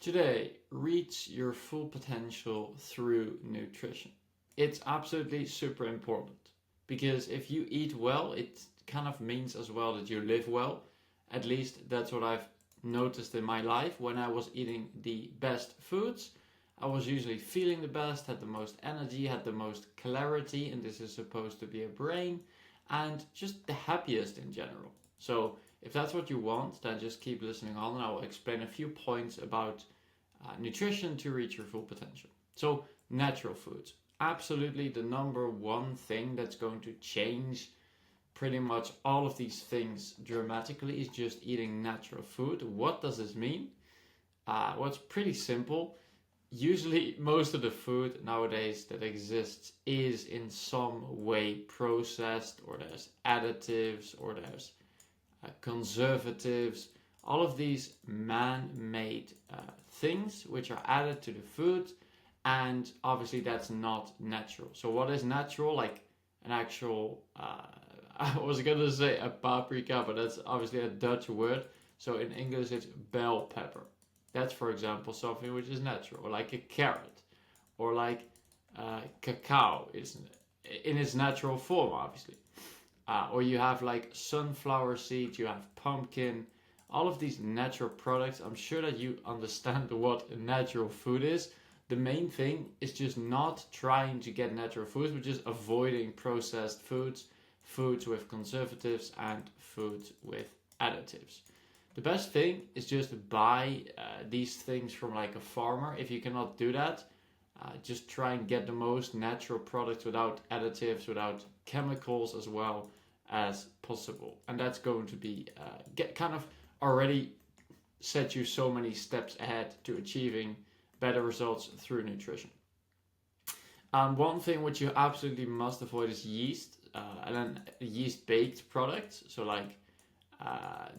Today, reach your full potential through nutrition. It's absolutely super important because if you eat well, it kind of means as well that you live well. At least that's what I've noticed in my life. When I was eating the best foods, I was usually feeling the best, had the most energy, had the most clarity, and this is supposed to be a brain, and just the happiest in general. So, if that's what you want, then just keep listening on, and I will explain a few points about nutrition to reach your full potential. So, natural foods. Absolutely the number one thing that's going to change pretty much all of these things dramatically is just eating natural food. What does this mean? Well, it's pretty simple. Usually, most of the food nowadays that exists is in some way processed, or there's additives, or there's conservatives, all of these man-made things which are added to the food, and obviously that's not natural. So what is natural? Like an actual, I was gonna say a paprika, but that's obviously a Dutch word. So in English it's bell pepper. That's, for example, something which is natural, or like a carrot, or like cacao is in its natural form, obviously. Or you have like sunflower seeds, you have pumpkin, all of these natural products. I'm sure that you understand what natural food is. The main thing is just not trying to get natural foods, but just avoiding processed foods, foods with conservatives, and foods with additives. The best thing is just buy these things from like a farmer. If you cannot do that, just try and get the most natural products without additives, without chemicals as well as possible. And that's going to be get kind of already set you so many steps ahead to achieving better results through nutrition. One thing which you absolutely must avoid is yeast, and then yeast baked products. So like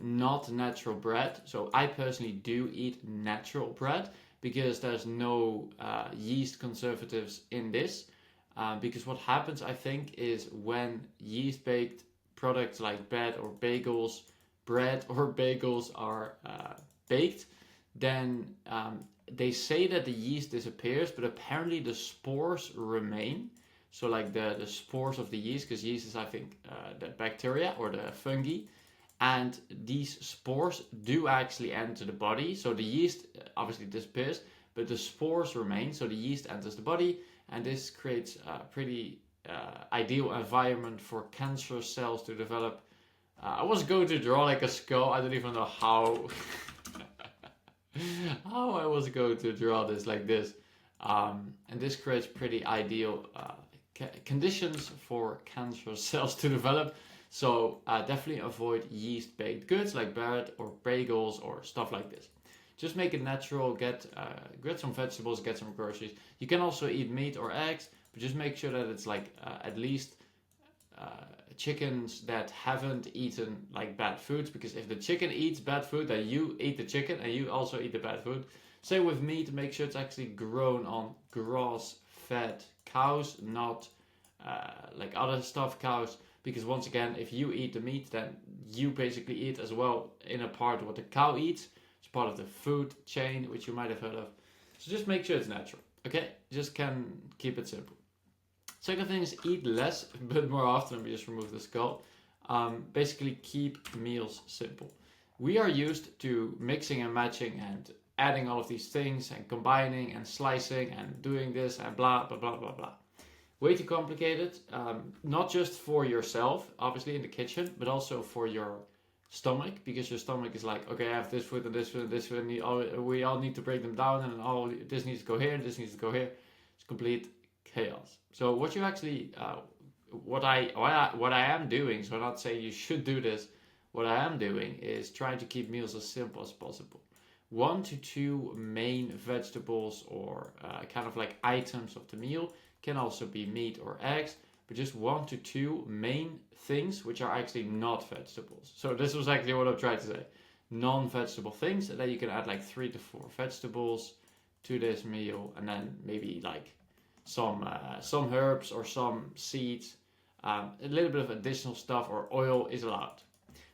not natural bread. So I personally do eat natural bread because there's no yeast conservatives in this. Because what happens, I think, is when yeast baked products like bread or bagels are baked, then they say that the yeast disappears, but apparently the spores remain. So like the spores of the yeast, because yeast is, I think, the bacteria or the fungi, and these spores do actually enter the body. So the yeast obviously disappears, but the spores remain. So the yeast enters the body, and this creates a pretty ideal environment for cancer cells to develop. I was going to draw like a skull. I don't even know how how I was going to draw this like this. And this creates pretty ideal conditions for cancer cells to develop. So definitely avoid yeast baked goods like bread or bagels or stuff like this. Just make it natural. Get some vegetables, get some groceries. You can also eat meat or eggs, but just make sure that it's like at least chickens that haven't eaten like bad foods. Because if the chicken eats bad food, then you eat the chicken and you also eat the bad food. Same with meat. Make sure it's actually grown on grass-fed cows, not like other stuffed cows. Because once again, if you eat the meat, then you basically eat as well in a part what the cow eats. It's part of the food chain, which you might have heard of. So just make sure it's natural. Okay, just can keep it simple. Second thing is eat less but more often. We just remove the skull. Basically keep meals simple. We are used to mixing and matching and adding all of these things and combining and slicing and doing this and blah blah blah blah blah. Way too complicated, not just for yourself, obviously in the kitchen, but also for your stomach, because your stomach is like, okay, I have this food and this food and this food, and we all need to break them down, and all this needs to go here and this needs to go here. It's complete chaos. So what you actually, what I am doing, so I'm not saying you should do this. What I am doing is trying to keep meals as simple as possible. 1 to 2 main vegetables or kind of like items of the meal. Can also be meat or eggs, but just 1 to 2 main things which are actually not vegetables. So this was actually what I'm trying to say. Non-vegetable things, and then you can add like 3 to 4 vegetables to this meal, and then maybe like some herbs or some seeds. A little bit of additional stuff or oil is allowed.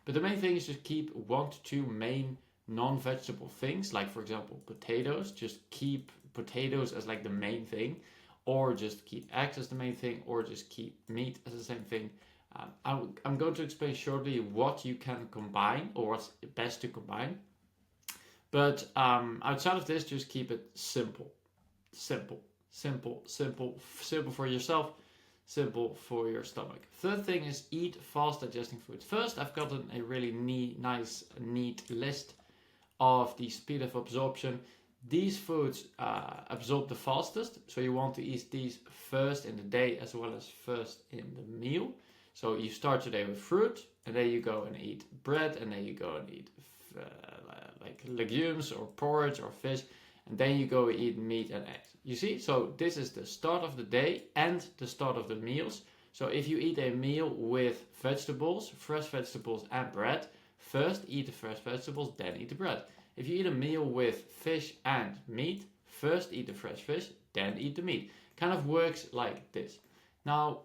But the main thing is just keep 1 to 2 main non-vegetable things, like for example potatoes, just keep potatoes as like the main thing, or just keep eggs as the main thing, or just keep meat as the same thing. I'm going to explain shortly what you can combine or what's best to combine. But outside of this, just keep it simple. Simple, simple, simple, simple for yourself, simple for your stomach. Third thing is eat fast digesting foods. First, I've gotten a really nice, neat list of the speed of absorption. These foods absorb the fastest, so you want to eat these first in the day as well as first in the meal. So you start your day with fruit, and then you go and eat bread, and then you go and eat like legumes or porridge or fish, and then you go eat meat and eggs. You see, so this is the start of the day and the start of the meals. So if you eat a meal with vegetables, fresh vegetables and bread, first eat the fresh vegetables, then eat the bread. If you eat a meal with fish and meat, first eat the fresh fish, then eat the meat. Kind of works like this. Now,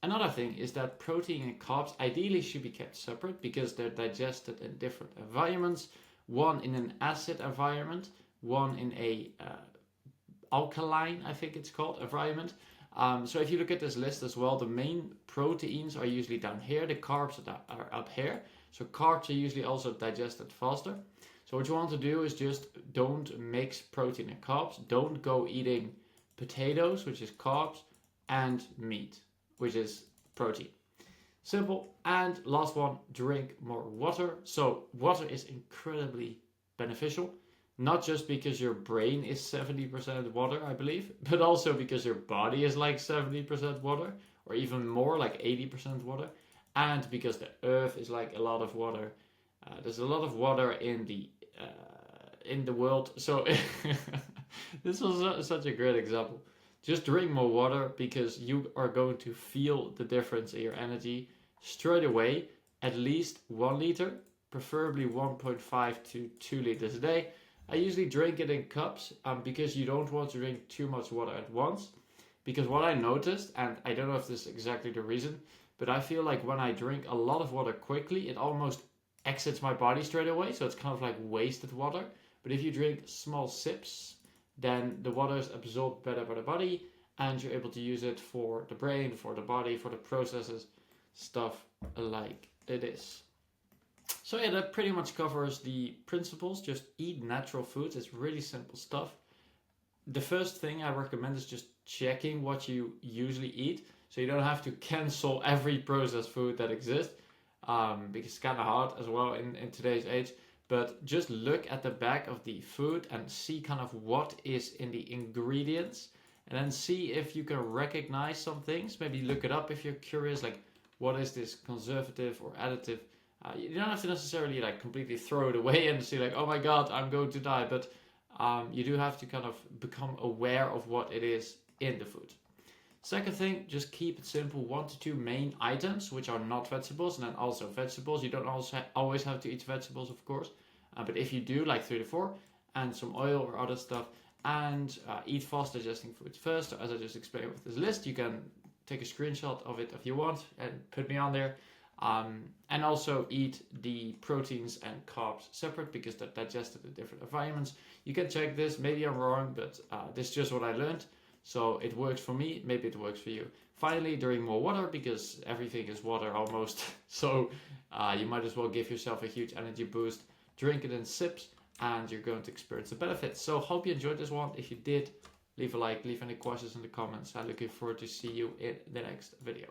another thing is that protein and carbs ideally should be kept separate because they're digested in different environments. One in an acid environment, one in a alkaline, I think it's called, environment. So if you look at this list as well, the main proteins are usually down here, the carbs are up here. So carbs are usually also digested faster. So what you want to do is just don't mix protein and carbs. Don't go eating potatoes, which is carbs, and meat, which is protein. Simple. And last one, drink more water. So water is incredibly beneficial, not just because your brain is 70% water, I believe, but also because your body is like 70% water, or even more, like 80% water, and because the earth is like a lot of water. There's a lot of water in the world. So this was such a great example. Just drink more water because you are going to feel the difference in your energy straight away. At least 1 liter, preferably 1.5 to 2 liters a day. I usually drink it in cups because you don't want to drink too much water at once. Because what I noticed, and I don't know if this is exactly the reason, but I feel like when I drink a lot of water quickly, it almost exits my body straight away. So it's kind of like wasted water. But if you drink small sips, then the water is absorbed better by the body and you're able to use it for the brain, for the body, for the processes, stuff like this. So yeah, that pretty much covers the principles. Just eat natural foods. It's really simple stuff. The first thing I recommend is just checking what you usually eat, so you don't have to cancel every processed food that exists, because it's kind of hard as well in today's age. But just look at the back of the food and see kind of what is in the ingredients, and then see if you can recognize some things. Maybe look it up if you're curious, like what is this conservative or additive. You don't have to necessarily like completely throw it away and see like, oh my god, I'm going to die. But you do have to kind of become aware of what it is in the food. Second thing, just keep it simple. 1 to 2 main items, which are not vegetables, and then also vegetables. You don't also always have to eat vegetables, of course. But if you do, like 3 to 4, and some oil or other stuff, and eat fast digesting foods first. So as I just explained with this list, you can take a screenshot of it if you want and put me on there. And also eat the proteins and carbs separate because they're digested in different environments. You can check this, maybe I'm wrong, but this is just what I learned. So it works for me, maybe it works for you. Finally, drink more water because everything is water almost. So you might as well give yourself a huge energy boost. Drink it in sips and you're going to experience the benefits. So hope you enjoyed this one. If you did, leave a like, leave any questions in the comments. I'm looking forward to see you in the next video.